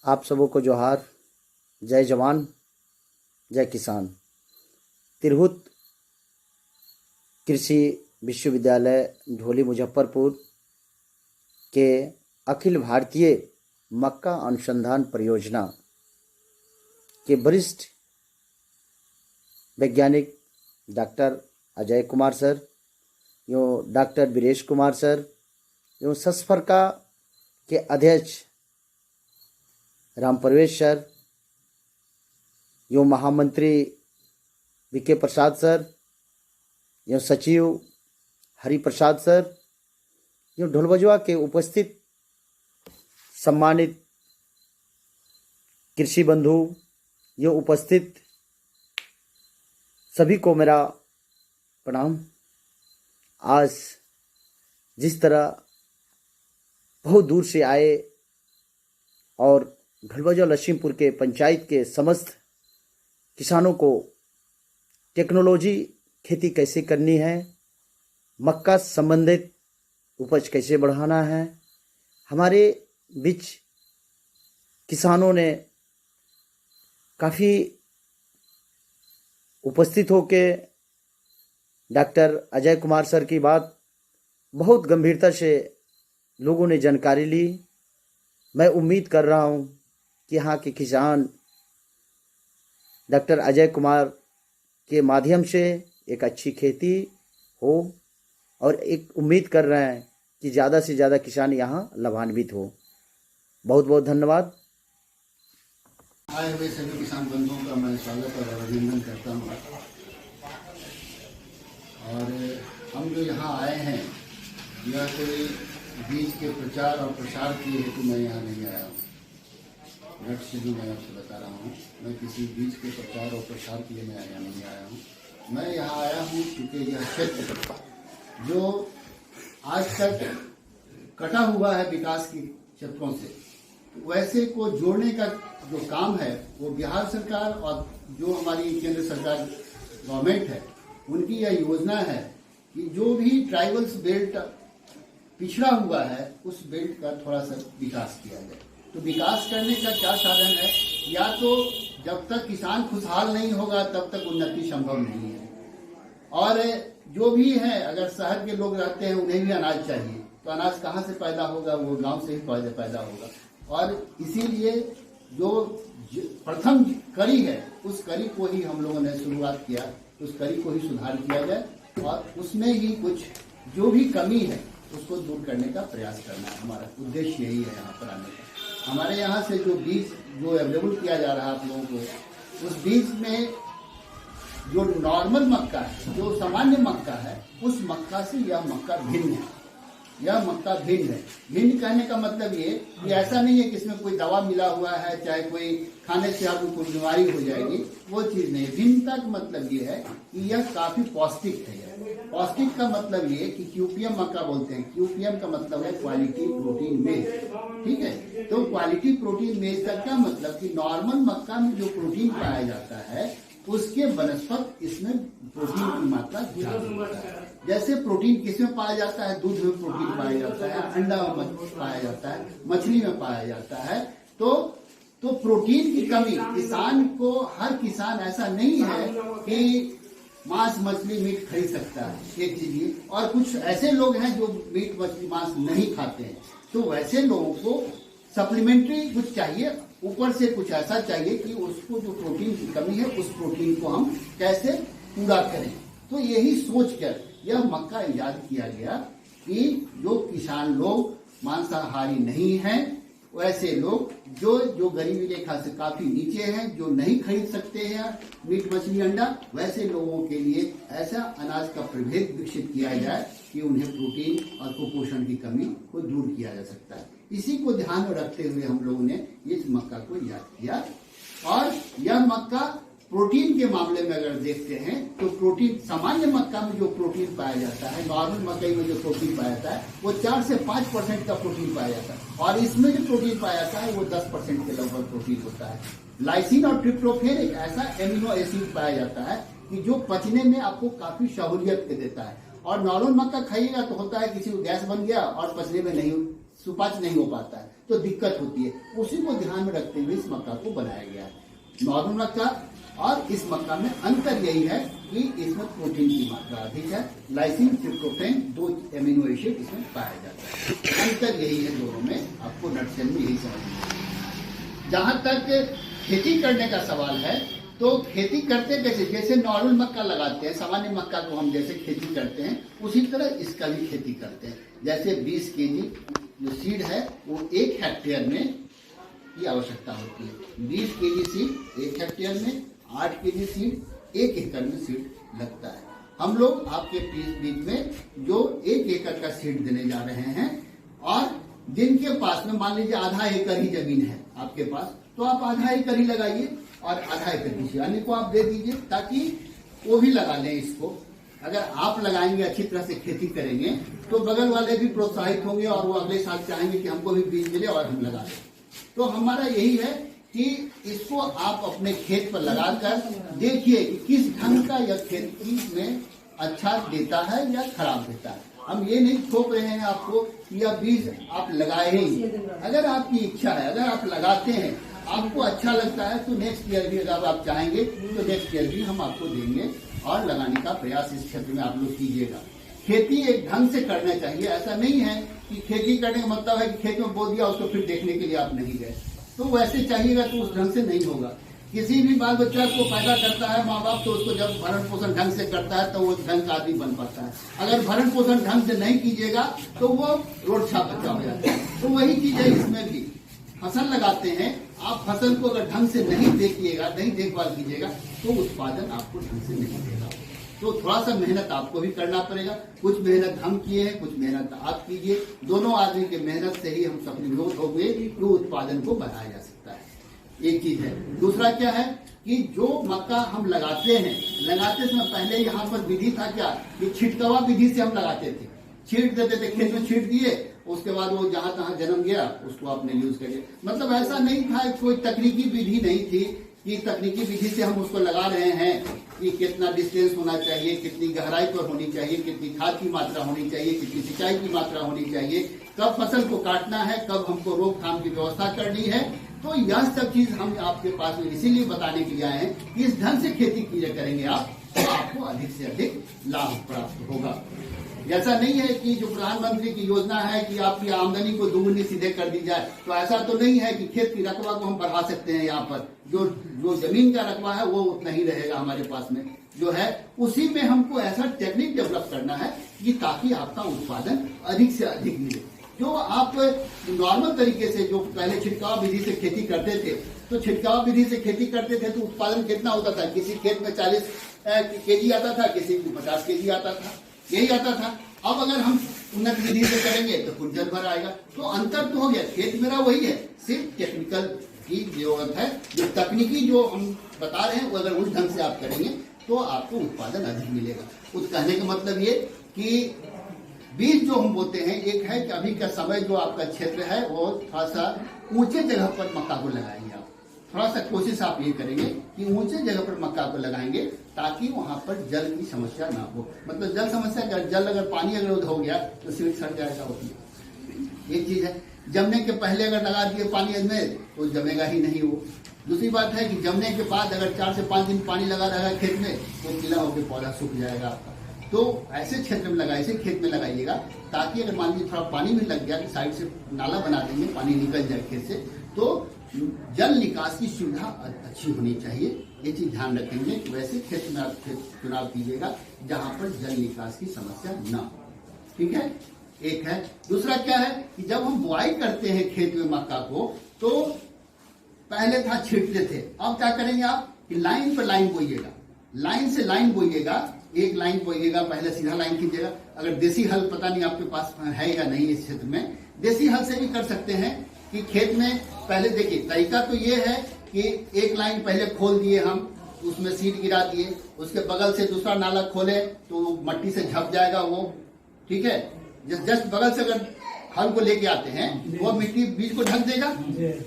आप सबों को जोहार। जय जवान जय किसान। तिरहुत कृषि विश्वविद्यालय ढोली मुजफ्फरपुर के अखिल भारतीय मक्का अनुसंधान परियोजना के वरिष्ठ वैज्ञानिक डॉक्टर अजय कुमार सर, यूँ डॉक्टर वीरेश कुमार सर, यूँ सस्फरका के अध्यक्ष राम प्रवेश सर, यूँ महामंत्री वीके प्रसाद सर, यूँ सचिव हरि प्रसाद सर, यूँ ढोलबजुआ के उपस्थित सम्मानित कृषि बंधु, यूँ उपस्थित सभी को मेरा प्रणाम। आज जिस तरह बहुत दूर से आए और ढोलबजुआ लक्ष्मीपुर के पंचायत के समस्त किसानों को टेक्नोलॉजी खेती कैसे करनी है, मक्का संबंधित उपज कैसे बढ़ाना है, हमारे बीच किसानों ने काफ़ी उपस्थित होके डॉक्टर अजय कुमार सर की बात बहुत गंभीरता से लोगों ने जानकारी ली। मैं उम्मीद कर रहा हूँ कि यहाँ के किसान डॉक्टर अजय कुमार के माध्यम से एक अच्छी खेती हो और एक उम्मीद कर रहे हैं कि ज़्यादा से ज़्यादा किसान यहाँ लाभान्वित हो। बहुत बहुत धन्यवाद। आए हुए सभी किसान बंधुओं का मैं स्वागत और अभिनंदन करता हूँ। और हम जो यहाँ आए हैं यह कोई बीज के प्रचार और प्रसार के हेतु मैं यहाँ नहीं आया हूँ। रट से भी मैं आपसे बता रहा हूँ, मैं किसी बीज के प्रचार और प्रसार के लिए मैं यहाँ नहीं आया हूँ। मैं यहाँ आया हूँ क्योंकि यह क्षेत्र जो आज तक कटा हुआ है विकास के क्षेत्रों से, वैसे को जोड़ने का जो काम है वो बिहार सरकार और जो हमारी केंद्र सरकार गवर्नमेंट है उनकी यह योजना है कि जो भी ट्राइबल्स बेल्ट पिछड़ा हुआ है उस बेल्ट का थोड़ा सा विकास किया जाए। तो विकास करने का क्या साधन है? या तो जब तक किसान खुशहाल नहीं होगा तब तक उन्नति संभव नहीं है। और जो भी है, अगर शहर के लोग रहते हैं उन्हें भी अनाज चाहिए, तो अनाज कहाँ से पैदा होगा? वो गांव से ही पैदा होगा। और इसीलिए जो प्रथम कड़ी है उस कड़ी को ही हम लोगों ने शुरुआत किया, उस कड़ी को ही सुधार किया जाए और उसमें ही कुछ जो भी कमी है उसको दूर करने का प्रयास करना है। हमारा उद्देश्य यही है यहाँ पर आने का। हमारे यहाँ से जो बीज जो अवेलेबल किया जा रहा है आप लोगों को, उस बीज में जो नॉर्मल मक्का है, जो सामान्य मक्का है, उस मक्का से यह मक्का भिन्न है। यह मक्का भिन्न है। भिन्न कहने का मतलब ये कि ऐसा नहीं है कि इसमें कोई दवा मिला हुआ है, चाहे कोई खाने से आपको कोई बीमारी हो जाएगी, वो चीज नहीं। भिन्नता का मतलब ये है कि यह काफी पौष्टिक है। पौष्टिक का मतलब ये कि क्यूपीएम मक्का बोलते हैं। क्यूपीएम का मतलब है क्वालिटी प्रोटीन बेस, ठीक है। तो क्वालिटी प्रोटीन बेस का क्या मतलब कि नॉर्मल मक्का में जो प्रोटीन पाया जाता है उसके बनस्पत इसमें प्रोटीन की मात्रा ज्यादा होता है। जैसे प्रोटीन किसमें पाया जाता है? दूध में प्रोटीन पाया जाता है, अंडा में पाया जाता है, मछली में पाया जाता है। तो प्रोटीन की कमी किसान को, हर किसान ऐसा नहीं है कि मांस मछली मीट खरीद सकता है, एक चीज। और कुछ ऐसे लोग हैं जो मीट मछली मांस नहीं खाते हैं, तो वैसे लोगों को सप्लीमेंट्री कुछ चाहिए, ऊपर से कुछ ऐसा चाहिए कि उसको जो प्रोटीन की कमी है उस प्रोटीन को हम कैसे पूरा करें। तो यही सोचकर यह मक्का ईजाद किया गया कि जो किसान लोग मांसाहारी नहीं हैं, वैसे लोग जो गरीबी रेखा से काफी नीचे हैं, जो नहीं खरीद सकते हैं मीट मछली अंडा, वैसे लोगों के लिए ऐसा अनाज का प्रभेद विकसित किया जाए कि उन्हें प्रोटीन और कुपोषण की कमी को दूर किया जा सकता है। इसी को ध्यान में रखते हुए हम लोगों ने इस मक्का को ईजाद किया। और यह मक्का प्रोटीन के मामले में अगर देखते हैं तो प्रोटीन, सामान्य मक्का में जो प्रोटीन पाया जाता है, नॉर्मल मकई में जो प्रोटीन पाया जाता है वो 4 से 5% का प्रोटीन पाया जाता है। और इसमें जो प्रोटीन पाया जाता है वो 10% के लगभग प्रोटीन होता है। लाइसिन और ट्रिप्टोफैन एक ऐसा एमिनो एसिड पाया जाता है कि जो पचने में आपको काफी सहूलियत देता है। और नॉर्मल मक्का खाइएगा तो होता है किसी को गैस बन गया और पचने में नहीं सुपाच्य नहीं हो पाता है तो दिक्कत होती है। उसी को ध्यान में रखते हुए इस मक्का को बनाया गया है। नॉर्मल मक्का और इस मक्का में अंतर यही है कि इसमें प्रोटीन की मात्रा अधिक है, लाइसिन, ट्रिप्टोफैन 2 एमिनो एसिड इसमें पाया जाता है। अंतर यही है दोनों में, आपको नटशेल में यही समझना। जहां तक खेती करने का सवाल है तो खेती करते कैसे, जैसे नॉर्मल मक्का लगाते हैं, सामान्य मक्का को हम जैसे खेती करते हैं उसी तरह इसका भी खेती करते हैं। जैसे 20 केजी जो सीड है वो 1 हेक्टेयर में की आवश्यकता होती है। 20 केजी सीड 1 हेक्टेयर में, 8 केजी सीड 1 एकड़ में सीड लगता है। हम लोग आपके बीच में जो 1 एकड़ का सीड देने जा रहे हैं, और जिनके पास में मान लीजिए आधा एकड़ ही जमीन है आपके पास, तो आप आधा एकड़ ही लगाइए और आधा एकड़ किसी अन्य को आप दे दीजिए ताकि वो भी लगा लें इसको। अगर आप लगाएंगे, अच्छी तरह से खेती करेंगे तो बगल वाले भी प्रोत्साहित होंगे और वो अगले साल चाहेंगे कि हमको भी बीज मिले और हम लगा लें। तो हमारा यही है कि इसको आप अपने खेत पर लगाकर देखिए कि किस ढंग का यह खेती में अच्छा देता है या खराब देता है। हम ये नहीं थोप रहे हैं आपको कि यह बीज आप लगाए ही। अगर आपकी इच्छा है, अगर आप लगाते हैं, आपको अच्छा लगता है तो नेक्स्ट ईयर भी अगर आप चाहेंगे तो नेक्स्ट ईयर भी हम आपको देंगे और लगाने का प्रयास इस क्षेत्र में आप लोग कीजिएगा। खेती एक ढंग से करना चाहिए। ऐसा नहीं है कि खेती करने का मतलब है कि खेत में बो दिया उसको फिर देखने के लिए आप नहीं गए, तो वैसे चाहिएगा तो उस ढंग से नहीं होगा। किसी भी बाल बच्चा को पैदा करता है माँ बाप, तो उसको जब भरण पोषण ढंग से करता है तो वो ढंग का आदमी बन पाता है। अगर भरण पोषण ढंग से नहीं कीजिएगा तो वो रोड छाप बच्चा हो जाता है। तो वही चीज है इसमें भी। फसल लगाते हैं, आप फसल को अगर ढंग से नहीं देखिएगा, नहीं देखभाल कीजिएगा तो उत्पादन आपको ढंग से नहीं देगा। तो थोड़ा सा मेहनत आपको भी करना पड़ेगा। कुछ मेहनत हम किए हैं, कुछ मेहनत आप कीजिए। दोनों आदमी के मेहनत से ही हम सफलीभूत हो गए कि उत्पादन को बढ़ाया जा सकता है। एक चीज है। दूसरा क्या है कि जो मक्का हम लगाते हैं, लगाते समय पहले यहाँ पर विधि था क्या कि छिटकवा विधि से हम लगाते थे, छींट देते थे, खेत में छींट दिए, उसके बाद वो जहां तहां जन्म गया उसको आपने यूज कर लिया। मतलब ऐसा नहीं था, कोई तकनीकी विधि नहीं थी कि तकनीकी विधि से हम उसको लगा रहे हैं कि कितना डिस्टेंस होना चाहिए, कितनी गहराई पर होनी चाहिए, कितनी खाद की मात्रा होनी चाहिए, कितनी सिंचाई की मात्रा होनी चाहिए, कब फसल को काटना है, कब हमको रोकथाम की व्यवस्था करनी है। तो यह सब चीज हम आपके पास में इसीलिए बताने के लिए आए हैं कि इस ढंग से खेती किया करेंगे आप तो आपको अधिक से अधिक लाभ प्राप्त होगा। ऐसा नहीं है कि जो प्रधानमंत्री की योजना है कि आपकी आमदनी को दुगुनी सीधे कर दी जाए, तो ऐसा तो नहीं है कि खेत की रकबा को हम बढ़ा सकते हैं। यहाँ पर जो जमीन का रकबा है वो उतना ही रहेगा हमारे पास में जो है, उसी में हमको ऐसा टेक्निक डेवलप करना है कि ताकि आपका उत्पादन अधिक से अधिक मिले। जो आप नॉर्मल तरीके से जो पहले छिड़काव विधि से खेती करते थे, तो छिड़काव विधि से खेती करते थे तो उत्पादन कितना होता था, किसी खेत में 40 केजी आता था, किसी में 50 केजी आता था, यही आता था। अब अगर हम उन्नत विधि से करेंगे तो कुंटल भर आएगा। तो अंतर तो हो गया, खेत मेरा वही है, सिर्फ टेक्निकल की जरूरत है। जो तकनीकी जो हम बता रहे हैं वो अगर उस ढंग से आप करेंगे तो आपको उत्पादन अधिक मिलेगा। उस कहने का मतलब ये कि बीज जो हम बोते हैं, एक है कि अभी का समय जो आपका क्षेत्र है वो थोड़ा सा ऊंचे जगह पर मक्का को लगाएंगे। आप थोड़ा सा कोशिश आप ये करेंगे कि ऊंचे जगह पर मक्का को लगाएंगे ताकि वहां पर जल की समस्या ना हो। मतलब जल समस्या, जल अगर पानी अगर हो गया तो सीड सड़ जाएगा। होती एक चीज है। जमने के पहले अगर लगा दिए पानी में तो जमेगा ही नहीं वो। दूसरी बात है कि जमने के बाद अगर 4 से 5 दिन पानी लगा रहेगा खेत में तो गीला होकर पौधा सूख जाएगा आपका। तो ऐसे क्षेत्र में लगाइए, ऐसे खेत में लगाइएगा ताकि अगर मान लीजिए थोड़ा पानी भी लग गया तो साइड से नाला बना देंगे, पानी निकल जाए खेत से, तो जल निकास की सुविधा अच्छी होनी चाहिए। ये चीज ध्यान रखेंगे। वैसे खेत में आप चुनाव कीजिएगा जहां पर जल निकास की समस्या ना हो। ठीक है, एक है। दूसरा क्या है कि जब हम बुआई करते हैं खेत में मक्का को, तो पहले था छिड़कते थे, अब क्या करेंगे आप कि लाइन पर लाइन बोइएगा, लाइन से लाइन बोइएगा, एक लाइन बोइएगा, पहले सीधा लाइन कीजिएगा। अगर देसी हल पता नहीं आपके पास है या नहीं, इस क्षेत्र में देसी हल से भी कर सकते हैं कि खेत में पहले देखिए, तरीका तो ये है कि एक लाइन पहले खोल दिए हम, उसमें सीड गिरा दिए, उसके बगल से दूसरा नाला खोले तो मट्टी से झप जाएगा वो। ठीक है, जस्ट बगल से अगर हल को लेके आते हैं वो मिट्टी बीज को ढक देगा।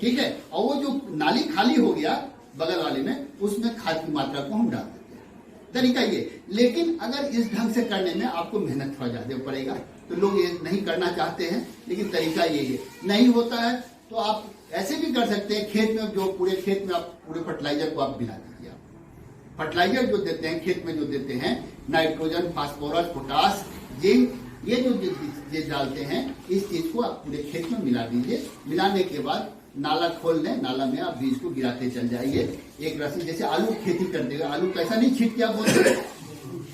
ठीक है, और वो जो नाली खाली हो गया बगल वाले में, उसमें खाद की मात्रा को हम डाल देते हैं। तरीका ये। लेकिन अगर इस ढंग से करने में आपको मेहनत थोड़ा ज्यादा पड़ेगा। तो लोग ये नहीं करना चाहते हैं, लेकिन तरीका ये है। नहीं होता है तो आप ऐसे भी कर सकते हैं, खेत में जो पूरे खेत में आप पूरे फर्टिलाइजर को आप मिला दीजिए। आप फर्टिलाइजर जो देते हैं खेत में, जो देते हैं नाइट्रोजन, फास्फोरस, पोटास, जिंक, ये जो चीज डालते हैं, इस चीज को आप पूरे खेत में मिला दीजिए। मिलाने के बाद नाला खोल दें, नाला में आप बीज को गिराते चल जाइए। एक रस्सी, जैसे आलू की खेती कर देगा, आलू कैसा नहीं छीट के आप बोलते हैं,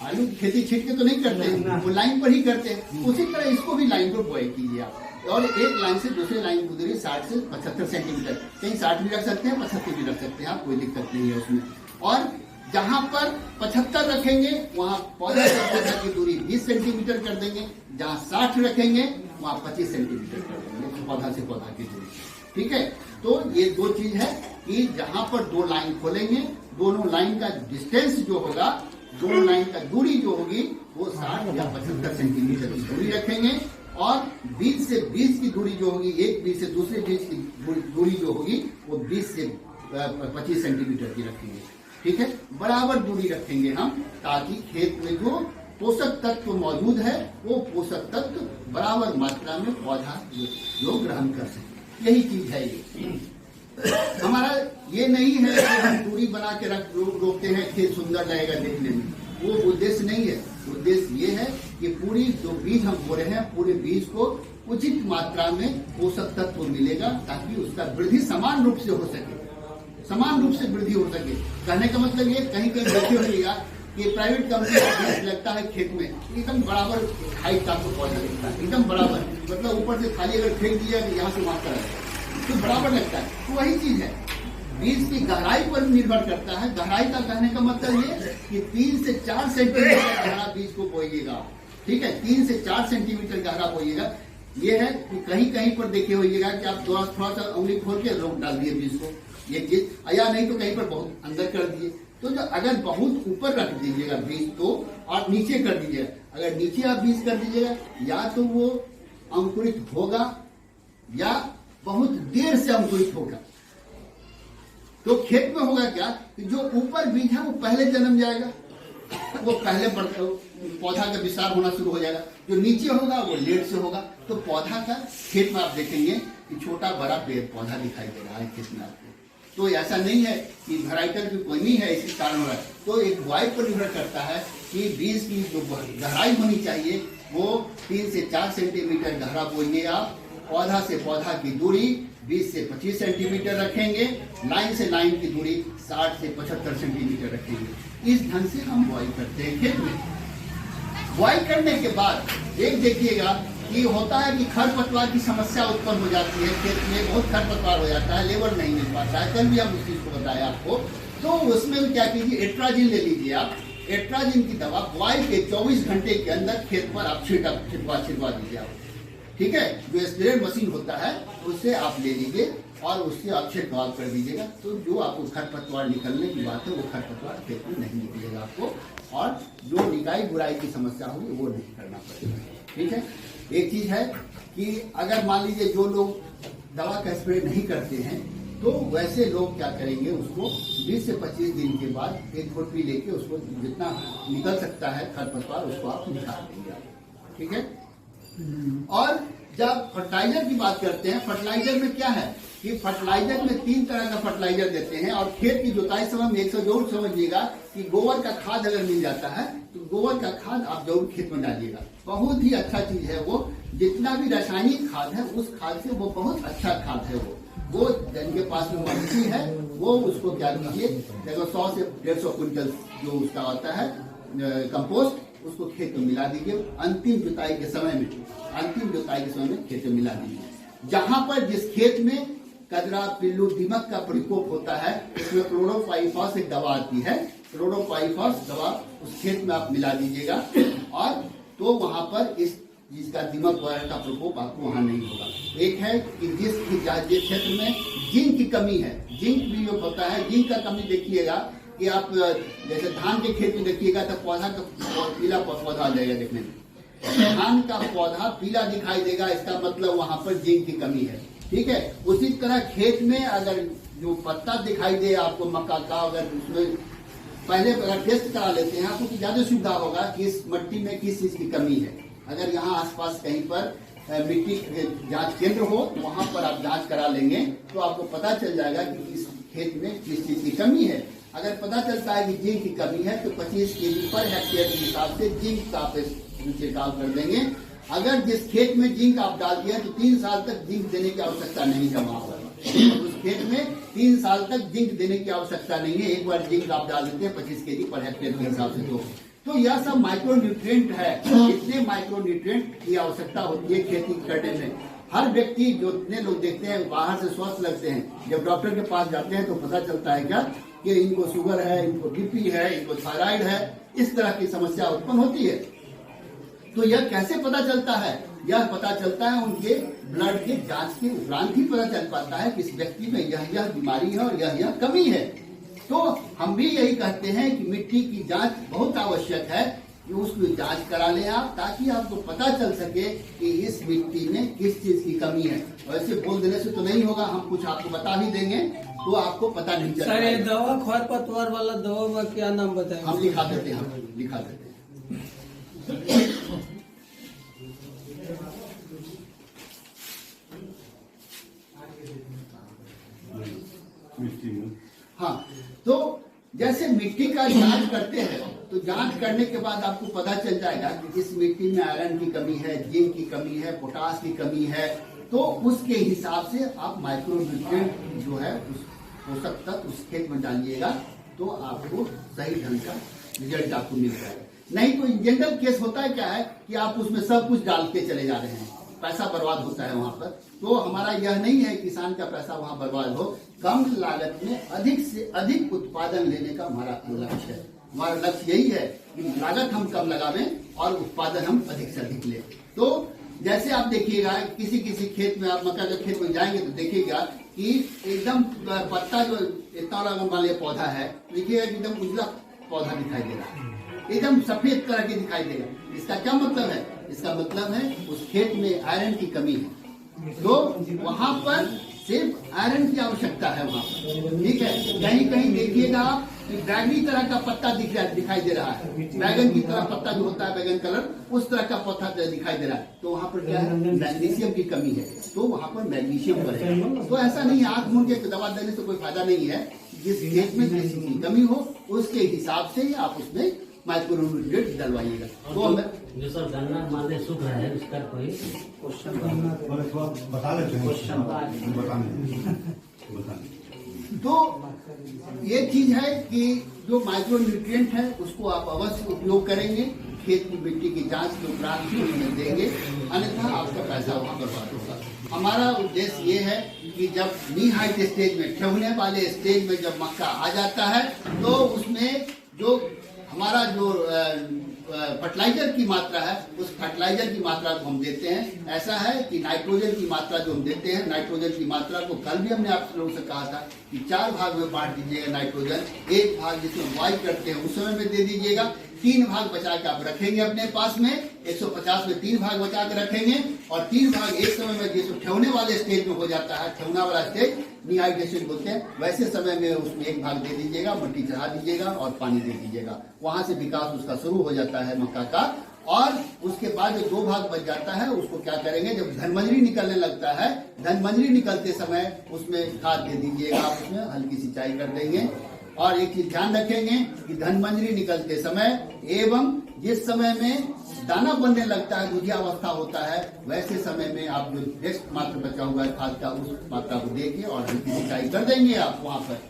आलू की खेती छीट के तो नहीं करते, वो लाइन पर ही करते हैं। उसी तरह इसको भी लाइन पर बोआई कीजिए आप, और एक लाइन से दूसरे लाइन की दूरी 60 से 75 सेंटीमीटर, कहीं 60 भी रख सकते हैं, 75 भी रख सकते हैं आप, कोई दिक्कत नहीं है उसमें। और जहां पर 75 रखेंगे वहां पौधा से पौधा की दूरी 20 सेंटीमीटर कर देंगे, जहां 60 रखेंगे वहां 25 सेंटीमीटर कर देंगे पौधा से पौधा की दूरी। ठीक है, तो ये दो चीज है कि जहां पर दो लाइन खोलेंगे, दोनों लाइन का डिस्टेंस जो होगा, दोनों लाइन का दूरी जो होगी वो 60 या 75 सेंटीमीटर की दूरी रखेंगे, और बीज से बीज की दूरी जो होगी, एक बीज से दूसरे बीज की दूरी जो होगी वो 20 से 25 सेंटीमीटर की रखेंगे। ठीक है, बराबर दूरी रखेंगे हम, ताकि खेत में जो पोषक तत्व मौजूद है वो पोषक तत्व बराबर मात्रा में पौधा जो ग्रहण कर सके। यही चीज है ये। हमारा ये नहीं है कि हम दूरी बना के रोकते हैं, खेत सुंदर लगेगा देखने में, वो उद्देश्य नहीं है। उद्देश्य ये है कि पूरी जो बीज हम बो रहे हैं, पूरे बीज को उचित मात्रा में पोषक तत्व मिलेगा, ताकि उसका वृद्धि समान रूप से हो सके, समान रूप से वृद्धि हो सके। कहने का मतलब ये, कहीं कहीं देखे होगा कि प्राइवेट कंपनी का बीज लगता है खेत में, एकदम बराबर हाइट का आपको पौधा दिखता है, एकदम बराबर, मतलब ऊपर से खाली अगर फेंक दिया तो यहाँ से वहां तक तो बराबर लगता है। तो वही चीज है, बीज की गहराई पर निर्भर करता है। गहराई का कहने का मतलब ये कि 3 से 4 सेंटीमीटर गहरा बीज को बोइएगा। ठीक है, 3 से 4 सेंटीमीटर गहरा बोइएगा। ये है कि कहीं कहीं पर देखे होइएगा कि आप थोड़ा सा उंगली खोल के रोक डाल दिए बीज को, ये चीज, या नहीं तो कहीं पर बहुत अंदर कर दिए। तो जो अगर बहुत ऊपर रख दीजिएगा बीज तो, और नीचे कर दीजिएगा, अगर नीचे आप बीज कर दीजिएगा, या तो वो अंकुरित होगा या बहुत देर से अंकुरित होगा। तो खेत में होगा क्या कि जो ऊपर बीज है वो पहले जन्म जाएगा, वो पहले पौधा का विस्तार होना शुरू हो जाएगा। जो नीचे होगा वो लेट से होगा। तो पौधा का खेत में आप देखेंगे कि छोटा बड़ा पेड़ पौधा दिखाई दे रहा है खेत में आपको। तो ऐसा नहीं है कि वैरायटी की कमी है इसी कारण हो रहा है। तो एक बुआई पर निर्भर करता है कि बीज की जो गहराई होनी चाहिए वो 3 से 4 सेंटीमीटर गहरा बोइए आप। पौधा से पौधा की दूरी 20 से 25 सेंटीमीटर रखेंगे। लाइन से लाइन की दूरी 60 से 75 सेंटीमीटर रखेंगे। इस ढंग से हम बुआई करते हैं खेत में। बुआई करने के बाद एक देखिएगा कि होता है कि खरपतवार की समस्या उत्पन्न हो जाती है खेत में, बहुत खरपतवार हो जाता है, लेबर नहीं मिल पाता है। कल भी हम उस चीज को बताया आपको। तो उसमें क्या कीजिए, एट्राजिन ले लीजिए आप। एट्राजिन की दवा बुआई के 24 घंटे के अंदर खेत पर आप छिड़वा दीजिए आप। ठीक है, जो स्प्रे मशीन होता है उससे आप ले लीजिए और उससे आप छिड़काव कर दीजिएगा। तो जो आपको खरपतवार निकलने की बात है वो खरपतवार खेत में नहीं निकलेगा आपको, और जो निकाई गुड़ाई की समस्या होगी वो नहीं करना पड़ेगा। ठीक है, एक चीज है कि अगर मान लीजिए जो लोग दवा का स्प्रे नहीं करते हैं, तो वैसे लोग क्या करेंगे, उसको 20 से 25 दिन के बाद एक खुरपी लेके उसको जितना निकल सकता है खरपतवार उसको आप निकाल देंगे। ठीक है, और जब फर्टिलाइजर की बात करते हैं, फर्टिलाइजर में क्या है कि फर्टिलाइजर में 3 तरह का फर्टिलाइजर देते हैं। और खेत की जुताई समय में 100 जरूर समझिएगा कि गोबर का खाद अगर मिल जाता है तो गोबर का खाद आप जरूर खेत में डालिएगा। बहुत ही अच्छा चीज है वो। जितना भी रासायनिक खाद है उस खाद से वो बहुत अच्छा खाद है वो जिनके पास में मवेशी है वो उसको क्या कीजिए, देखो 100 से 150 क्विंटल जो उसका होता है कंपोस्ट, उसको खेत में मिला दीजिए। अंतिम जुताई के समय में खेत में मिला दीजिए। जहां पर जिस खेत में कचरा, पिल्लू, दीमक का प्रकोप होता है उसमें क्लोरोपाइरिफॉस एक दवा आती है। क्लोरोपाइरिफॉस दवा उस खेत में आप मिला दीजिएगा, और तो वहां पर जिसका दीमक वगैरह का प्रकोप आपको वहां नहीं होगा। एक है कि जिस क्षेत्र में जिंक की कमी है, जिंक भी जो होता है, जिंक का कमी देखिएगा कि आप जैसे धान के खेत में देखिएगा तो पौधा का पीला पौधा आ जाएगा देखने में। धान का पौधा पीला दिखाई देगा, इसका मतलब वहां पर जिंक की कमी है। ठीक है, उसी तरह खेत में अगर जो पत्ता दिखाई दे आपको मक्का का, अगर उसमें पहले अगर टेस्ट करा लेते हैं आपको तो ज्यादा सुविधा होगा कि इस मट्टी में किस चीज की कमी है। अगर यहाँ आसपास कहीं पर मिट्टी जांच केंद्र हो तो वहां पर आप जांच करा लेंगे तो आपको पता चल जाएगा कि इस खेत में किस चीज की कमी है। अगर पता चलता है कि जिंक की कमी है तो 25 kg पर हेक्टेयर के हिसाब से जिंक का आप छिड़काव कर देंगे। अगर जिस खेत में जिंक आप डाल दिए तो 3 साल तक जिंक देने की आवश्यकता नहीं है वहां पर। उस खेत में 3 साल तक जिंक देने की आवश्यकता नहीं है। एक बार जिंक आप डाल देते हैं 25 kg पर हेक्टेयर के हिसाब से। तो यह सब माइक्रो न्यूट्रिएंट है। इतने माइक्रो न्यूट्रिएंट की आवश्यकता होती है खेती करने में। हर व्यक्ति जो इतने लोग देखते हैं बाहर से स्वस्थ लगते हैं, जब डॉक्टर के पास जाते हैं तो पता चलता है क्या कि इनको शुगर है, इनको बीपी है, इनको थायराइड है, इस तरह की समस्या उत्पन्न होती है। तो यह कैसे पता चलता है? यह पता चलता है उनके ब्लड के जांच के उपरांत ही पता चल पाता है कि इस व्यक्ति में यह बीमारी है और यह कमी है। तो हम भी यही कहते हैं कि मिट्टी की जांच बहुत आवश्यक है कि उसकी जांच करा लें आप, ताकि आपको पता चल सके कि इस मिट्टी में किस चीज की कमी है। वैसे बोल देने से तो नहीं होगा, हम कुछ आपको बता भी देंगे तो आपको पता नहीं चलेगा। सर, ये दवा खरपतवार वाला दवा का क्या नाम बताएं? हम लिखा देते हैं। हाँ, तो जैसे मिट्टी का जांच करते हैं तो जांच करने के बाद आपको पता चल जाएगा कि इस मिट्टी में आयरन की कमी है, जिंक की कमी है, पोटास की कमी है। तो उसके हिसाब से आप माइक्रो न्यूट्रिएंट जो है उस पोषक तत्व उस खेत में डालिएगा तो आपको सही ढंग का रिजल्ट आपको मिल जाएगा। नहीं तो जनरल केस होता है क्या है कि आप उसमें सब कुछ डाल के चले जा रहे हैं, पैसा बर्बाद होता है वहां पर। तो हमारा यह नहीं है किसान का पैसा वहां बर्बाद हो, कम लागत में अधिक से अधिक उत्पादन लेने का हमारा लक्ष्य है। हमारा लक्ष्य यही है कि लागत हम कम लगावें और उत्पादन हम अधिक से अधिक लें। तो जैसे आप देखिएगा किसी किसी खेत में, आप मक्का के खेत में जाएंगे तो देखिएगा कि एकदम पत्ता जो इतना मान लिया पौधा है, देखिएगा एकदम उजला पौधा दिखाई दे रहा है, एकदम सफेद कलर के दिखाई देगा। इसका क्या मतलब है? इसका मतलब है उस खेत में आयरन की कमी है। तो वहां पर सिर्फ आयरन की आवश्यकता है वहां पर, ठीक है। कहीं कहीं देखिएगा कि बैगनी तरह का पत्ता दिखाई दे रहा है, बैगन की तरह पत्ता जो होता है बैगन कलर, उस तरह का पत्ता दिखाई दे रहा है। तो वहां पर क्या है? मैग्नीशियम की कमी है, तो वहां पर मैग्नीशियम बढ़ेगा। तो ऐसा नहीं है आंख मूंद के दवा देने से कोई फायदा नहीं है। जिस खेत में किसी की कमी हो उसके हिसाब से ही आप उसमें माइक्रो न्यूट्रिएंट डलवाइएगा। तो जो सर गन्ना मान लीजिए सूख रहा है, उसका कोई क्वेश्चन बता लेते हैं। तो ये चीज है कि जो माइक्रो न्यूट्रिएंट है उसको आप अवश्य उपयोग करेंगे, खेत की मिट्टी की जांच के उपरांत ही उन्हें देंगे, अन्यथा आपका पैसा वहां बर्बाद होगा। हमारा उद्देश्य ये है कि जब नी हाइट स्टेज में, ठहरने वाले स्टेज में जब मक्का आ जाता है तो उसमें जो हमारा जो फर्टिलाइजर की मात्रा है उस फर्टिलाइजर की मात्रा को हम देते हैं। ऐसा है कि नाइट्रोजन की मात्रा जो हम देते हैं, नाइट्रोजन की मात्रा को कल भी हमने आप लोगों से कहा था कि 4 भाग में बांट दीजिएगा नाइट्रोजन। 1 भाग जिसमें बुआई करते हैं उस समय में दे दीजिएगा, 3 भाग बचा के आप रखेंगे अपने पास में, 150 में 3 भाग बचा के रखेंगे और 3 भाग एक समय में जिसमें ठेवने वाले स्टेज में हो जाता है, ठेवना वाला स्टेज डिहाइड्रेशन बोलते हैं, वैसे समय में उसमें 1 भाग दे दीजिएगा, मिट्टी चढ़ा दीजिएगा और पानी दे दीजिएगा। वहां से विकास उसका शुरू हो जाता है मक्का का। और उसके बाद जो 2 भाग बच जाता है उसको क्या करेंगे, जब धनमंजरी निकलने लगता है, धनमंजरी निकलते समय उसमें खाद दे दीजिएगा, आप उसमें हल्की सिंचाई कर देंगे। और एक चीज ध्यान रखेंगे कि धनमंजरी निकलते समय एवं जिस समय में दाना बनने लगता है, दूधिया अवस्था होता है, वैसे समय में आप जो नेक्स्ट मात्रा बचा हुआ है खाद का उस मात्रा को देके और हल्की सिंचाई कर देंगे। आप वहां पर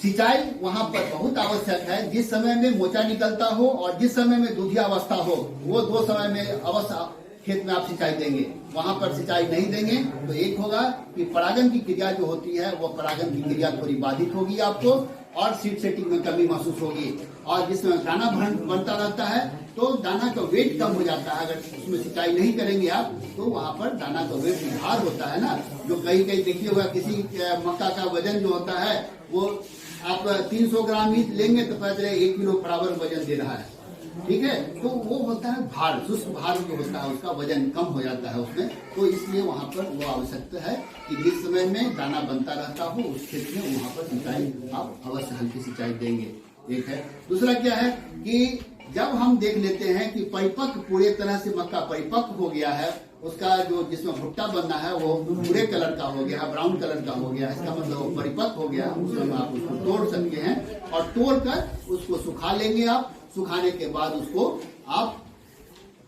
सिंचाई वहां पर बहुत आवश्यक है। जिस समय में मोचा निकलता हो और जिस समय में दूधिया अवस्था हो, वो 2 समय में अवस्था खेत में आप सिंचाई देंगे। वहां पर सिंचाई नहीं देंगे तो एक होगा कि परागन की क्रिया जो होती है वो परागन की क्रिया थोड़ी बाधित होगी आपको और सीड सेटिंग में कमी महसूस होगी। और जिसमें दाना बनता रहता है तो दाना का वेट कम हो जाता है। अगर उसमें सिंचाई नहीं करेंगे आप तो वहां पर दाना का वेट भार होता है ना, जो कहीं कहीं देखिए होगा किसी मक्का का वजन जो होता है वो आप 300 ग्राम ही लेंगे तो पता चले 1 किलो बराबर वजन दे रहा है, ठीक है। तो वो होता है भार, शुष्क भार जो होता है उसका वजन कम हो जाता है उसमें। तो इसलिए वहां पर वो आवश्यकता है कि जिस समय में दाना बनता रहता हो उस खेत में वहां पर सिंचाई आप अवश्य हल्की सिंचाई देंगे। एक है। दूसरा क्या है कि जब हम देख लेते हैं कि परिपक्व पूरे तरह से मक्का परिपक्व हो गया है, उसका जो जिसमें भुट्टा बनना है वो भूरे कलर का हो गया, ब्राउन कलर का हो गया, इसका मतलब वो परिपक्व हो गया, उसमें आप उसको तोड़ सकते हैं और तोड़कर उसको सुखा लेंगे आप। सुखाने के बाद उसको आप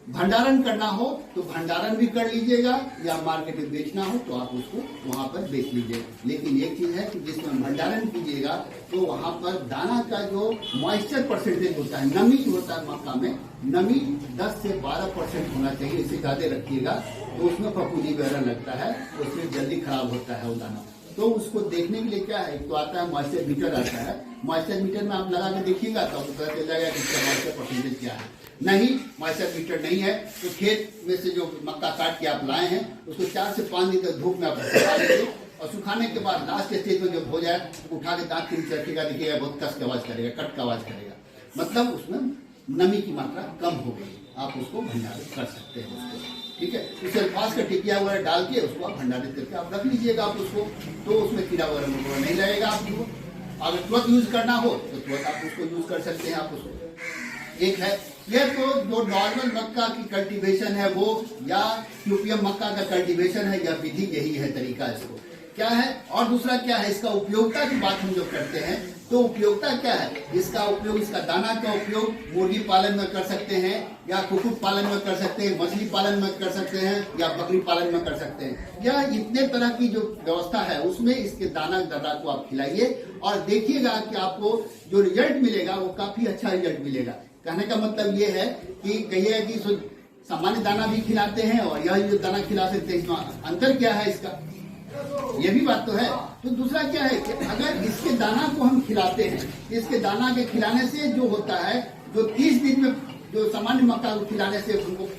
भंडारण करना हो तो भंडारण भी कर लीजिएगा, या मार्केट में बेचना हो तो आप उसको वहां पर बेच लीजिए। लेकिन एक चीज है कि जिसमें भंडारण कीजिएगा तो वहां पर दाना का जो मॉइस्चर परसेंटेज होता है, नमी जो होता है मक्का में, नमी 10 से 12% होना चाहिए। इससे ज्यादा रखिएगा तो उसमें फफूंदी वगैरह लगता है, उससे जल्दी खराब होता है वो दाना। तो उसको देखने के लिए क्या है, तो आता है मॉइस्चर मीटर आता है, मॉइस्चर मीटर में आप लगा के देखिएगा तो आपको पता चल जाएगा कि इसका मॉइस्चर परसेंटेज क्या है। नहीं मॉइस्चर मीटर नहीं है तो खेत में से जो मक्का काट के आप लाए हैं उसको 4 से 5 दिन तक धूप में आप सुखा लीजिए, और सुखाने के बाद लास्ट स्टेज में जब हो जाए तो उठा के दांत के चरखेगा, देखिएगा बहुत कस की आवाज करेगा, कट का आवाज करेगा, मतलब उसमें नमी की मात्रा कम हो गई। आप उसको भंडारित कर सकते हैं उसको, ठीक है। उसे अल्फाज का टिकिया वगैरह डाल के उसको आप भंडारित करके आप रख लीजिएगा आप उसको, तो उसमें कीड़ा वगैरह नहीं लगेगा आपको। अगर तुरंत यूज करना हो तो तुरंत आप उसको यूज कर सकते हैं आप उसको। एक है ये तो जो नॉर्मल मक्का की कल्टीवेशन है वो, या यूपीएम मक्का का कल्टीवेशन है, या विधि यही है तरीका इसको क्या है। और दूसरा क्या है, इसका उपयोगिता की बात हम जो करते हैं तो उपयोगिता क्या है, इसका उपयोग, इसका दाना का उपयोग मुर्गी पालन में कर सकते हैं, या कुक्कुट पालन में कर सकते हैं, मछली पालन में कर सकते हैं, या बकरी पालन में कर सकते हैं, या इतने तरह की जो व्यवस्था है उसमें इसके दाना को आप खिलाइए और देखिएगा कि आपको जो रिजल्ट मिलेगा वो काफी अच्छा रिजल्ट मिलेगा। कहने का मतलब ये है कि कहिए कि सामान्य दाना भी खिलाते हैं और यह जो दाना खिला सकते हैं, इसमें अंतर क्या है इसका, ये भी बात तो है। तो दूसरा क्या है कि अगर इसके दाना को हम खिलाते हैं, इसके दाना के खिलाने से जो होता है, जो 30 दिन में जो सामान्य मक्का को खिलाने से उनको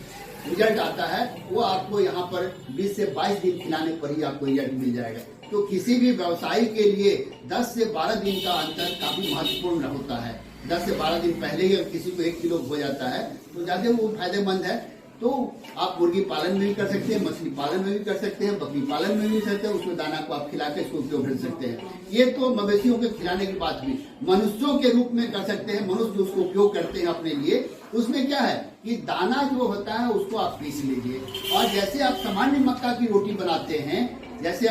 रिजल्ट आता है, वो आपको यहाँ पर 20 से 22 दिन खिलाने पर ही आपको रिजल्ट मिल जाएगा। तो किसी भी व्यवसायी के लिए 10 से 12 दिन का अंतर काफी महत्वपूर्ण होता है। 10 से 12 दिन पहले ही किसी को 1 किलो हो जाता है तो ज्यादा वो फायदेमंद है। तो आप मुर्गी पालन में भी कर सकते हैं, मछली पालन में भी कर सकते हैं, बकरी पालन में भी कर सकते हैं, उसमें दाना को आप खिला के इसको उपयोग कर सकते हैं। ये तो मवेशियों के खिलाने की बात हुई। मनुष्यों के रूप में कर सकते हैं, मनुष्य जो उसको उपयोग करते हैं अपने लिए, उसमें क्या है कि दाना जो होता है उसको आप पीस लीजिए, और जैसे आप सामान्य मक्का की रोटी बनाते हैं, जैसे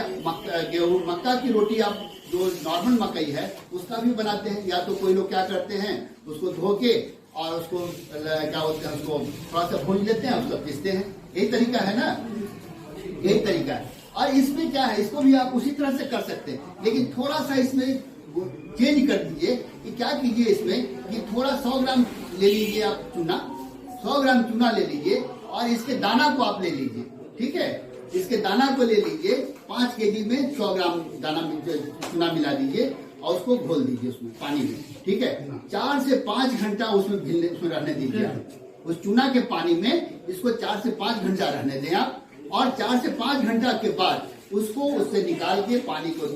गेहूं मक्का की रोटी आप जो नॉर्मल मकई है उसका भी बनाते हैं, या तो कोई लोग क्या करते हैं उसको धो के और उसको क्या होता है उसको थोड़ा सा भून लेते हैं, उसको पीसते हैं। यही तरीका है ना, यही तरीका है। और इसमें क्या है, इसको भी आप उसी तरह से कर सकते हैं, लेकिन थोड़ा सा इसमें चेंज कर दीजिए कि क्या कीजिए इसमें कि थोड़ा 100 ग्राम ले लीजिए आप चूना, 100 ग्राम चूना ले लीजिए और इसके दाना को आप ले लीजिए, ठीक है। इसके दाना को ले लीजिए, 5 केजी में 100 ग्राम दाना चूना मिला दीजिए और उसको घोल दीजिए उसमें पानी में, ठीक है। 4 से 5 घंटा उसमें रहने दीजिए आप। उस चूना के पानी में इसको 4 से 5 घंटा रहने दें आप, और 4 से 5 घंटा के बाद उसको उससे निकाल के पानी को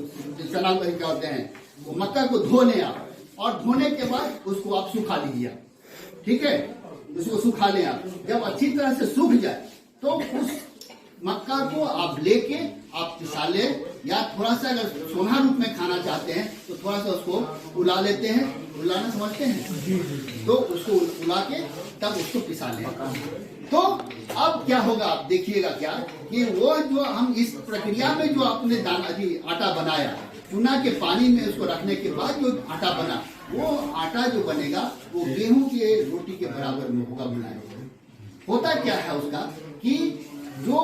चना क्या होते हैं वो मक्का को धो लें आप, और धोने के बाद उसको आप सुखा लीजिए, ठीक है। उसको सुखा लें आप, जब अच्छी तरह से सूख जाए तो उस मक्का को आप लेके आप पिसा ले, या थोड़ा सा अगर सोना रूप में खाना चाहते हैं तो थोड़ा सा उसको उला लेते हैं, उलाना समझते हैं, तो उसको उला के तब उसको पिसा लें। तो अब क्या होगा आप देखिएगा क्या कि वो जो हम इस प्रक्रिया में जो आपने दाना आटा बनाया, चूना के पानी में उसको रखने के बाद जो आटा बना, वो आटा जो बनेगा वो गेहूं की रोटी के बराबर में होगा बनाया। होता क्या है उसका कि जो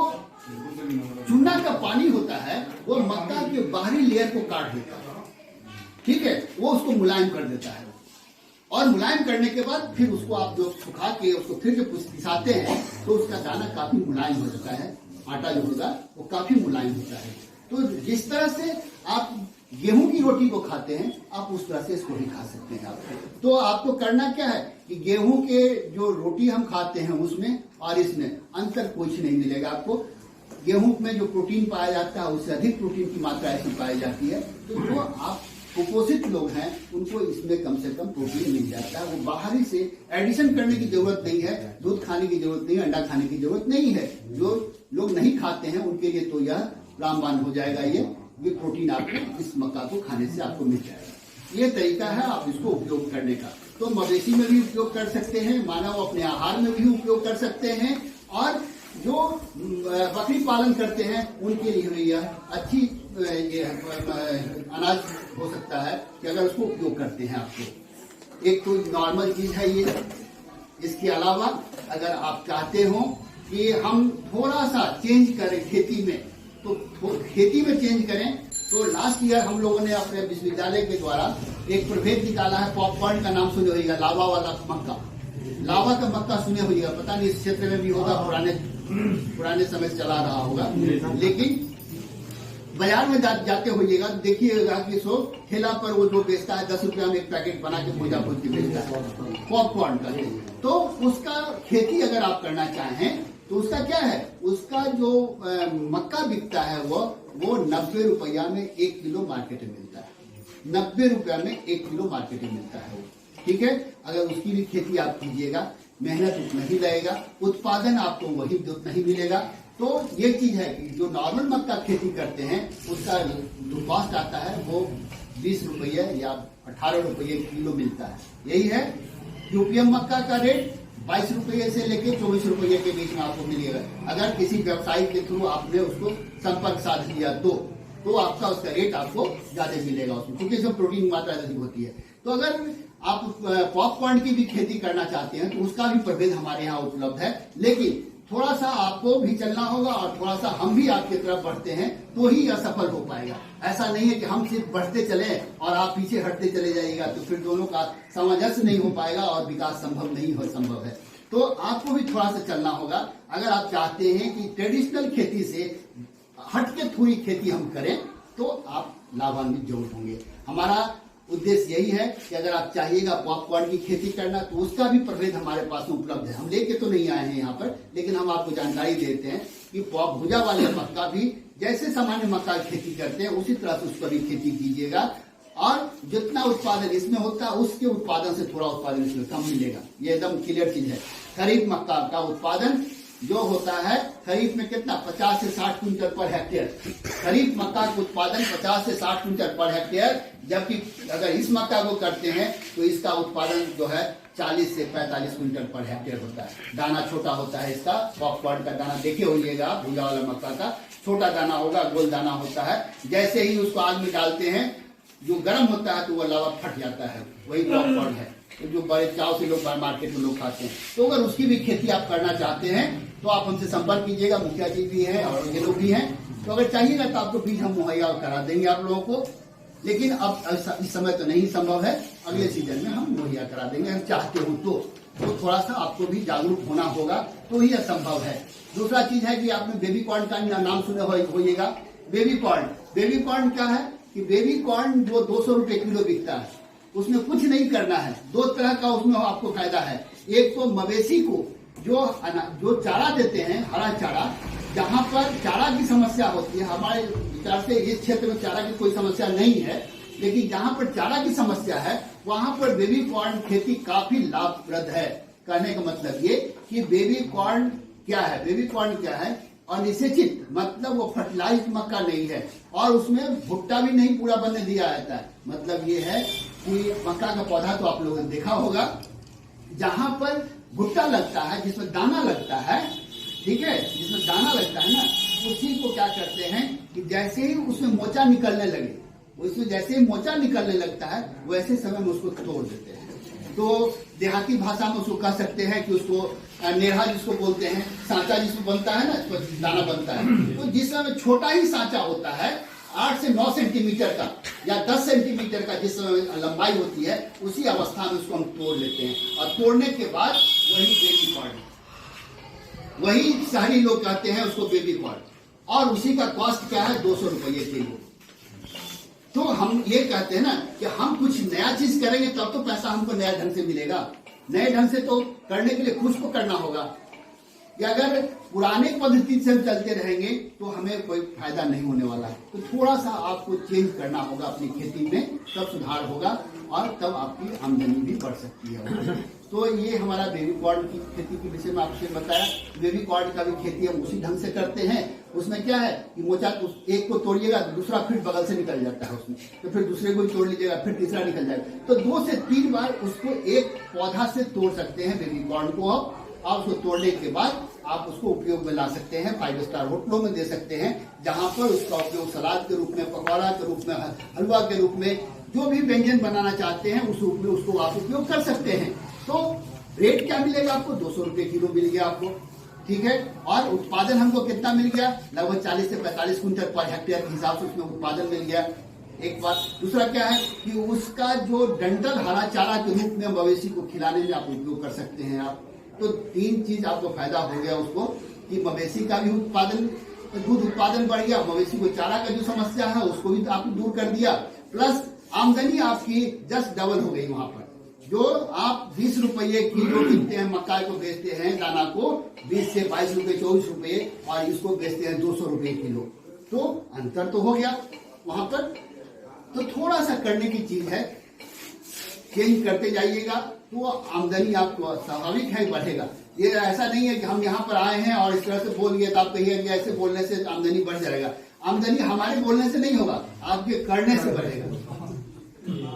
चूना का पानी होता है वो मक्का के बाहरी लेयर को काट देता है, ठीक है, वो उसको मुलायम कर देता है, और मुलायम करने के बाद फिर उसको आप जो सुखा के उसको फिर जो पिसाते हैं तो उसका दाना काफी मुलायम हो जाता है, आटा जो होगा वो काफी मुलायम होता है। तो जिस तरह से आप गेहूं की रोटी को खाते हैं आप उस तरह से इसको भी खा सकते हैं आप। तो आपको करना क्या है कि गेहूं के जो रोटी हम खाते हैं उसमें और इसमें अंतर कुछ नहीं मिलेगा आपको। गेहूं में जो प्रोटीन पाया जाता है उससे अधिक प्रोटीन की मात्रा इसमें पाई जाती है। तो जो आप कुपोषित लोग हैं उनको इसमें कम से कम प्रोटीन मिल जाता है, वो बाहरी से एडिशन करने की जरूरत नहीं है, दूध खाने की जरूरत नहीं है, अंडा खाने की जरूरत नहीं है। जो लोग नहीं खाते हैं उनके लिए तो यह रामबाण हो जाएगा, ये प्रोटीन आपको इस मक्का को खाने से आपको मिल जाएगा। ये तरीका है आप इसको उपयोग करने का। तो मवेशी में भी उपयोग कर सकते हैं, मानव अपने आहार में भी उपयोग कर सकते हैं, और जो बकरी पालन करते हैं उनके लिए भी यह अच्छी ये अनाज हो सकता है कि अगर उसको उपयोग करते हैं आपको। एक तो नॉर्मल चीज है ये। इसके अलावा अगर आप चाहते हो कि हम थोड़ा सा चेंज करें खेती में, तो खेती में चेंज करें, तो लास्ट ईयर हम लोगों ने अपने विश्वविद्यालय के द्वारा एक प्रभेद निकाला है। पॉपकॉर्न का नाम सुने होगा, लावा वाला मक्का। लावा का मक्का सुने होगा, पता नहीं इस क्षेत्र में भी होगा, पुराने समय से चला रहा होगा, लेकिन बाजार में जाते होइएगा देखिएगा कि सो ठेला पर वो जो बेचता है 10 रुपया में एक पैकेट बना के भूजा भूज के बेचता है पॉपकॉर्न का। तो उसका खेती अगर आप करना चाहें तो उसका क्या है, उसका जो मक्का बिकता है वो 90 रुपया में 1 किलो मार्केट में मिलता है। 90 रुपया में 1 किलो मार्केट में मिलता है वो। ठीक है, अगर उसकी भी खेती आप कीजिएगा, मेहनत उतना ही लगेगा, उत्पादन आपको वही उतना ही मिलेगा। तो ये चीज है कि जो नॉर्मल मक्का खेती करते हैं उसका जो कॉस्ट आता है वो 20 रुपये या 18 रुपये किलो मिलता है। यही है यूपीएम मक्का का रेट 22 रुपये से लेके 24 रुपये के बीच में आपको मिलेगा। अगर किसी व्यवसायी के थ्रू आपने उसको संपर्क साध लिया तो आपका उसका रेट आपको ज्यादा मिलेगा उसमें, क्योंकि इसमें प्रोटीन मात्रा अधिक होती है। तो अगर आप पॉपकॉर्न की भी खेती करना चाहते हैं तो उसका भी प्रभेद हमारे यहाँ उपलब्ध है, लेकिन थोड़ा सा आपको भी चलना होगा और थोड़ा सा हम भी आपकी तरफ बढ़ते हैं तो ही यह सफल हो पाएगा। ऐसा नहीं है कि हम सिर्फ बढ़ते चले और आप पीछे हटते चले जाइएगा, तो फिर दोनों का सामंजस्य नहीं हो पाएगा और विकास संभव है। तो आपको भी थोड़ा सा चलना होगा। अगर आप चाहते हैं कि ट्रेडिशनल खेती से हटके थोड़ी खेती हम करें तो आप लाभान्वित जरूर होंगे। हमारा उद्देश्य यही है कि अगर आप चाहिएगा पॉपकॉर्न की खेती करना तो उसका भी प्रभेद हमारे पास उपलब्ध है। हम लेके तो नहीं आए हैं यहाँ पर, लेकिन हम आपको जानकारी देते हैं कि भुजा वाले मक्का भी जैसे सामान्य मक्का की खेती करते हैं उसी तरह से उसका भी खेती कीजिएगा, और जितना उत्पादन इसमें होता है उसके उत्पादन से थोड़ा उत्पादन इसमें कम मिलेगा। ये एकदम क्लियर चीज है। खरीफ मक्का का उत्पादन जो होता है खरीफ में कितना 50 से 60 क्विंटल पर हेक्टेयर। खरीफ मक्का का उत्पादन 50 से 60 क्विंटल पर हेक्टेयर, जबकि अगर इस मक्का को करते हैं तो इसका उत्पादन जो है 40 से 45 क्विंटल पर हेक्टेयर होता है। दाना छोटा होता है इसका, पॉपकॉर्न का दाना देखे होइएगा आप, भुजा वाला मक्का का छोटा दाना होगा, गोल दाना होता है। जैसे ही उसको आग में डालते हैं जो गर्म होता है तो वह लावा फट जाता है, वही पॉपकॉर्न है जो बड़े चाव से लोग मार्केट में लोग खाते हैं। तो अगर उसकी भी खेती आप करना चाहते हैं तो आप हमसे संपर्क कीजिएगा। मुखिया जी भी हैं और ये लोग भी हैं, तो अगर चाहिएगा तो आपको बीज हम मुहैया करा देंगे आप लोगों को। लेकिन अब इस समय तो नहीं संभव है, अगले सीजन में हम मुहैया करा देंगे अगर चाहते हो तो थोड़ा सा आपको भी जागरूक होना होगा तो ही असंभव है। दूसरा चीज है कि आपने बेबी कॉर्न का नाम सुने होइएगा। बेबी कॉर्न क्या है कि बेबी कॉर्न जो 200 रुपए किलो बिकता है उसमें कुछ नहीं करना है। 2 तरह का उसमें आपको फायदा है। एक तो मवेशी को जो चारा देते हैं, हरा चारा, जहाँ पर चारा की समस्या होती है, हमारे विचार से इस क्षेत्र में चारा की कोई समस्या नहीं है, लेकिन जहाँ पर चारा की समस्या है वहाँ पर बेबी कॉर्न खेती काफी लाभप्रद है। कहने का मतलब ये कि बेबी कॉर्न क्या है, बेबी कॉर्न क्या है, अनिषेचित, मतलब वो फर्टिलाइज मक्का नहीं है और उसमें भुट्टा भी नहीं पूरा बनने दिया जाता है। मतलब ये है कि मक्का का पौधा तो आप लोगों ने देखा होगा, जहां पर भुट्टा लगता है, जिसमें दाना लगता है, ठीक है, जिसमें दाना लगता है ना, उसी को क्या करते हैं कि जैसे ही उसमें मोचा निकलने लगे, उसमें जैसे ही मोचा निकलने लगता है वैसे समय में उसको तोड़ देते हैं। तो देहाती भाषा में उसको कह सकते हैं कि उसको नेहा जिसको बोलते हैं, सांचा जिसको बनता है ना, इसको दाना बनता है। तो जिस समय छोटा ही सांचा होता है 8 से 9 सेंटीमीटर का या 10 सेंटीमीटर का जिस समय लंबाई होती है, उसी अवस्था में उसको हम तोड़ लेते हैं और तोड़ने के बाद वही बेबी कॉर्न, वही शहरी लोग कहते हैं उसको बेबी कॉर्न, और उसी का कॉस्ट क्या है 200 रुपये किलो। तो हम ये कहते हैं ना कि हम कुछ नया चीज करेंगे तब तो पैसा हमको नया ढंग से मिलेगा। नए ढंग से तो करने के लिए खुद को करना होगा। कि अगर पुराने पद्धति से हम चलते रहेंगे तो हमें कोई फायदा नहीं होने वाला है। तो थोड़ा सा आपको चेंज करना होगा अपनी खेती में, तब सुधार होगा और तब आपकी आमदनी भी बढ़ सकती है। तो ये हमारा बेबी कॉर्न की खेती के विषय में आपसे बताया। बेबी कॉर्न का भी खेती हम उसी ढंग से करते हैं। उसमें क्या है कि मोचा एक को तोड़िएगा दूसरा फिर बगल से निकल जाता है उसमें, तो फिर दूसरे को तोड़ लीजिएगा फिर तीसरा निकल जाएगा। तो 2 से 3 बार उसको एक पौधा से तोड़ सकते हैं बेबी कॉर्न को, और उसको तोड़ने के बाद आप उसको उपयोग में ला सकते हैं। 5 स्टार होटलों में दे सकते हैं, जहां पर उसका उपयोग सलाद के रूप में, पकौड़ा के रूप में, हलवा के रूप में, जो भी व्यंजन बनाना चाहते हैं उस रूप में उसको आप उपयोग कर सकते हैं। तो रेट क्या मिलेगा आपको? 200 रुपए किलो मिल गया आपको, ठीक है। और उत्पादन हमको कितना मिल गया? लगभग 40 से 45 क्विंटल पर हेक्टेयर के हिसाब से उसमें उत्पादन मिल गया। एक बात। दूसरा क्या है कि उसका जो डंठल हरा चारा के रूप में मवेशी को खिलाने में आप उपयोग कर सकते हैं आप। तो 3 चीज आपको फायदा हो गया उसको, कि मवेशी का भी उत्पादन, दूध उत्पादन बढ़ गया, मवेशी को चारा का जो समस्या है उसको भी आपने दूर कर दिया, प्लस आमदनी आपकी जस्ट डबल हो गई। वहां पर जो आप 20 रुपये किलो बेचते हैं, मक्का को बेचते हैं दाना को 20 से 22 रुपए 24 रुपए, और इसको बेचते हैं 200 रुपए किलो। तो अंतर तो हो गया वहां पर। तो थोड़ा सा करने की चीज है, चेंज करते जाइएगा तो आमदनी आपको स्वाभाविक है बढ़ेगा। ये ऐसा नहीं है कि हम यहाँ पर आए हैं और इस तरह से बोल गए तो आप कहिए ऐसे बोलने से आमदनी बढ़ जाएगा। आमदनी हमारे बोलने से नहीं होगा, आपके करने से बढ़ेगा।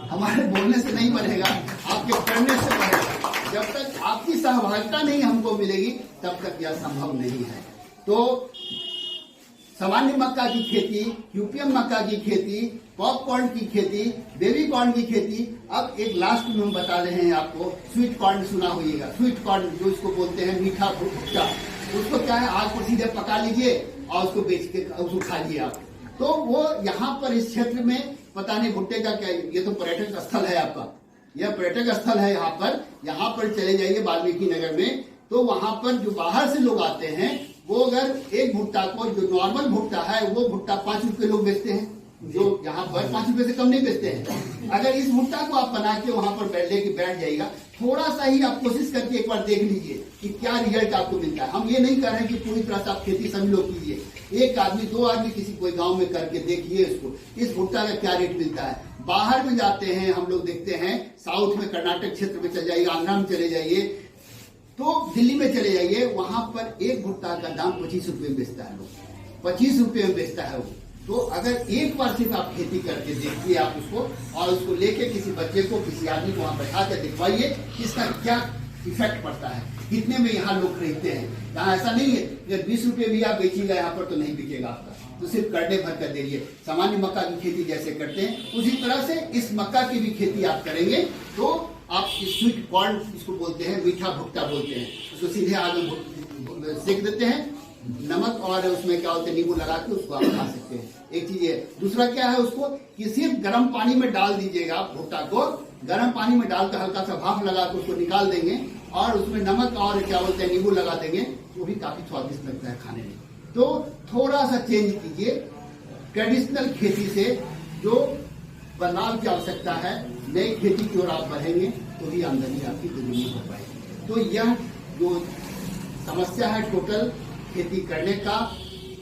हमारे बोलने से नहीं बढ़ेगा, आपके करने से बढ़ेगा। जब तक आपकी सहभागिता नहीं हमको मिलेगी तब तक यह संभव नहीं है। तो सामान्य मक्का की खेती, यूपीएम मक्का की खेती, पॉपकॉर्न की खेती, बेबी कॉर्न की खेती, अब एक लास्ट में हम बता रहे हैं आपको स्वीट कॉर्न। सुना होइएगा स्वीट कॉर्न, जो इसको बोलते हैं मीठा भुट्टा। उसको क्या है, आग पर सीधे पका लीजिए और उसको बेच के उसको खा लीजिए आप। तो वो यहाँ पर इस क्षेत्र में पता नहीं भुट्टे का क्या, ये तो पर्यटक स्थल है आपका, यह पर्यटक स्थल है यहाँ पर चले जाइए वाल्मीकि नगर में, तो वहां पर जो बाहर से लोग आते हैं वो अगर एक भुट्टा को, जो नॉर्मल भुट्टा है वो भुट्टा 5 रुपए लोग बेचते हैं, जो यहाँ पर 5 रुपए से कम नहीं बेचते हैं। अगर इस भुट्टा को आप बना के वहां पर बैठ जाइएगा, थोड़ा सा ही आप कोशिश करके एक बार देख लीजिए कि क्या रिजल्ट आपको मिलता है। हम ये नहीं कर रहे हैं कि पूरी तरह से आप खेती सभी लोग कीजिए, 1 आदमी 2 आदमी किसी कोई गांव में करके देखिए इसको, इस भुट्टा का क्या रेट मिलता है। बाहर में जाते हैं हम लोग, देखते हैं साउथ में, कर्नाटक क्षेत्र में चले जाइए, आंध्रा में चले जाइए, तो दिल्ली में चले जाइए, वहां पर एक भुट्टा का दाम 25 रुपए में बेचता है लोग, 25 रुपए में बेचता है वो। तो अगर एक बार सिर्फ आप खेती करके देखिए आप उसको, और उसको लेके किसी बच्चे को, किसी आदमी को वहां बैठा कर दिखवाइए इसका क्या इफेक्ट पड़ता है, कितने में यहाँ लोग खरीदते हैं। यहाँ ऐसा नहीं है अगर 20 रुपए भी आप बेचिएगा यहाँ पर तो नहीं बिकेगा आपका, तो सिर्फ करने भर कर दीजिए। सामान्य मक्का की खेती जैसे करते हैं उसी तरह से इस मक्का की भी खेती आप करेंगे तो आप स्वीट कॉर्न इसको बोलते हैं, मीठा भुट्टा बोलते हैं, उसको सीधे आग में सेक देते हैं, नमक और उसमें क्या होते हैं नींबू लगा के उसको आप खा सकते हैं। एक चीज है। दूसरा क्या है, उसको कि सिर्फ गर्म पानी में डाल दीजिएगा, भुट्टा को गर्म पानी में डालकर हल्का सा भाप लगा के उसको निकाल देंगे और उसमें नमक और क्या बोलते हैं नींबू लगा देंगे, वो भी काफी स्वादिष्ट लगता है खाने में। तो थोड़ा सा चेंज कीजिए ट्रेडिशनल खेती से, जो बदलाव की आवश्यकता है, नई खेती की ओर आप बढ़ेंगे तो भी आमदनी आपकी दुगनी हो पाएगी। तो यह जो समस्या है टोटल खेती करने का,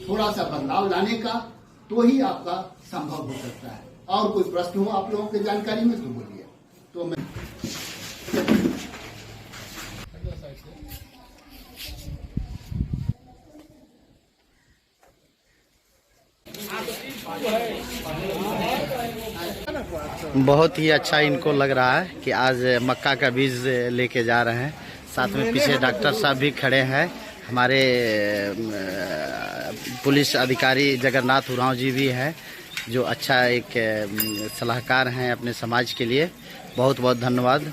थोड़ा सा बदलाव लाने का, तो ही आपका संभव हो सकता है। और कोई प्रश्न हो आप लोगों की जानकारी में तो बोलिए। तो मैं बहुत ही अच्छा इनको लग रहा है कि आज मक्का का बीज लेके जा रहे हैं। साथ में पीछे डॉक्टर साहब भी खड़े हैं, हमारे पुलिस अधिकारी जगन्नाथ उरांव जी भी हैं, जो अच्छा एक सलाहकार हैं अपने समाज के लिए। बहुत बहुत धन्यवाद।